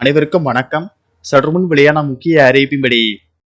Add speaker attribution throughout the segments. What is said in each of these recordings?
Speaker 1: அனைவருக்கும் வணக்கம். சற்றுமுன் வெளியான முக்கிய அறிவிப்பின்படி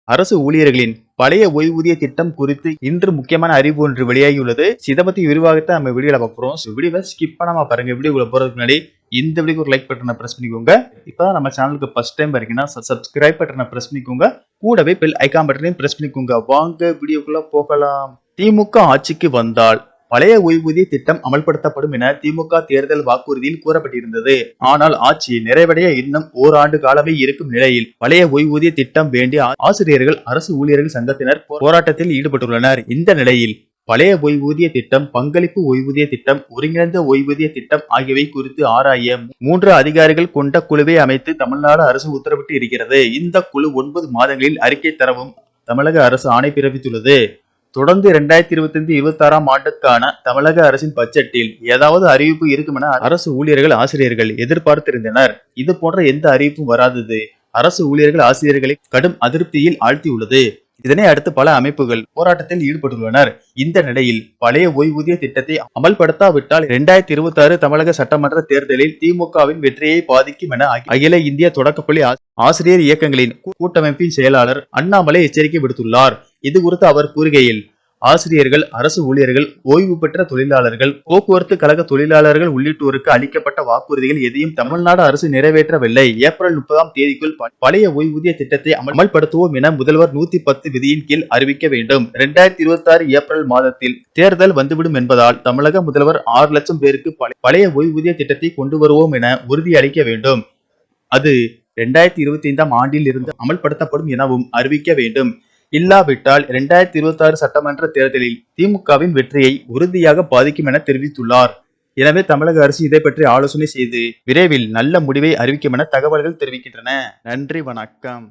Speaker 1: அரசு ஊழியர்களின் பழைய ஓய்வூதிய திட்டம் குறித்து இன்று முக்கியமான அறிவு ஒன்று வெளியாகியுள்ளது. இதை பத்தி விரிவாகத்தை நம்ம வீடியோல பார்க்கிறோம். வீடியோவை ஸ்கிப் பண்ணாம பாருங்க. வீடியோக்குள்ள போறதுக்கு முன்னாடி இந்த வீடியோக்கு ஒரு லைக் பட்டனை பிரஸ் பண்ணிக்கோங்க. இப்பதான் நம்ம சேனலுக்கு ஃபர்ஸ்ட் டைம் வரீங்கன்னா சப்ஸ்கிரைப் பட்டனை பிரஸ் பண்ணிக்கோங்க. கூடவே பெல் ஐகான் பட்டனையும் பிரஸ் பண்ணிக்கோங்க. வாங்க வீடியோக்குள்ள போகலாம். திமுக ஆட்சிக்கு வந்தால் பழைய ஓய்வூதிய திட்டம் அமல்படுத்தப்படும் என திமுக தேர்தல் வாக்குறுதியில் கூறப்பட்டிருந்தது. ஆனால் ஆட்சி நிறைவடைய இன்னும் ஓராண்டு காலமே இருக்கும் நிலையில் பழைய ஓய்வூதிய திட்டம் வேண்டி ஆசிரியர்கள், அரசு ஊழியர்கள் சங்கத்தினர் போராட்டத்தில் ஈடுபட்டுள்ளனர். இந்த நிலையில் பழைய ஓய்வூதிய திட்டம், பங்களிப்பு ஓய்வூதிய திட்டம், ஒருங்கிணைந்த ஓய்வூதிய திட்டம் ஆகியவை குறித்து ஆராய 3 அதிகாரிகள் கொண்ட குழுவை அமைத்து தமிழ்நாடு அரசு உத்தரவிட்டு இருக்கிறது. இந்த குழு 9 மாதங்களில் அறிக்கை தரவும் தமிழக அரசு ஆணை பிறப்பித்துள்ளது. தொடர்ந்து 2025-26 ஆண்டுக்கான தமிழக அரசின் பட்ஜெட்டில் ஏதாவது அறிவிப்பு இருக்கும் என அரசு ஊழியர்கள், ஆசிரியர்கள் எதிர்பார்த்திருந்தனர். இது போன்ற எந்த அறிவிப்பும் வராதது அரசு ஊழியர்கள், ஆசிரியர்களை கடும் அதிருப்தியில் ஆழ்த்தியுள்ளது. இதனை அடுத்து பல அமைப்புகள் போராட்டத்தில் ஈடுபட்டுள்ளனர். இந்த நிலையில் பழைய ஓய்வூதிய திட்டத்தை அமல்படுத்தாவிட்டால் 2026 தமிழக சட்டமன்ற தேர்தலில் திமுகவின் வெற்றியை பாதிக்கும் என அகில இந்திய தொடக்கப்பள்ளி ஆசிரியர் இயக்கங்களின் கூட்டமைப்பின் செயலாளர் அண்ணாமலை எச்சரிக்கை விடுத்துள்ளார். இது குறித்து அவர் கூறுகையில், ஆசிரியர்கள், அரசு ஊழியர்கள், ஓய்வு பெற்ற தொழிலாளர்கள், போக்குவரத்து கழக தொழிலாளர்கள் உள்ளிட்டோருக்கு அளிக்கப்பட்ட வாக்குறுதிகள் எதையும் தமிழ்நாடு அரசு நிறைவேற்றவில்லை. ஏப்ரல் 30ஆம் தேதிக்குள் பழைய ஓய்வூதிய திட்டத்தை அமல்படுத்துவோம் என முதல்வர் 110 விதியின் கீழ் அறிவிக்க வேண்டும். 2026 ஏப்ரல் மாதத்தில் தேர்தல் வந்துவிடும் என்பதால் தமிழக முதல்வர் 6 லட்சம் பேருக்கு பழைய ஓய்வூதிய திட்டத்தை கொண்டு வருவோம் என உறுதியளிக்க வேண்டும். அது 2025ஆம் ஆண்டில் இருந்து அமல்படுத்தப்படும் எனவும் அறிவிக்க வேண்டும். இல்லாவிட்டால் 2026 சட்டமன்ற தேர்தலில் திமுகவின் வெற்றியை உறுதியாக பாதிக்கும் என தெரிவித்துள்ளார். எனவே தமிழக அரசு இதை பற்றி ஆலோசனை செய்து விரைவில் நல்ல முடிவை அறிவிக்கும் என தகவல்கள் தெரிவிக்கின்றன. நன்றி, வணக்கம்.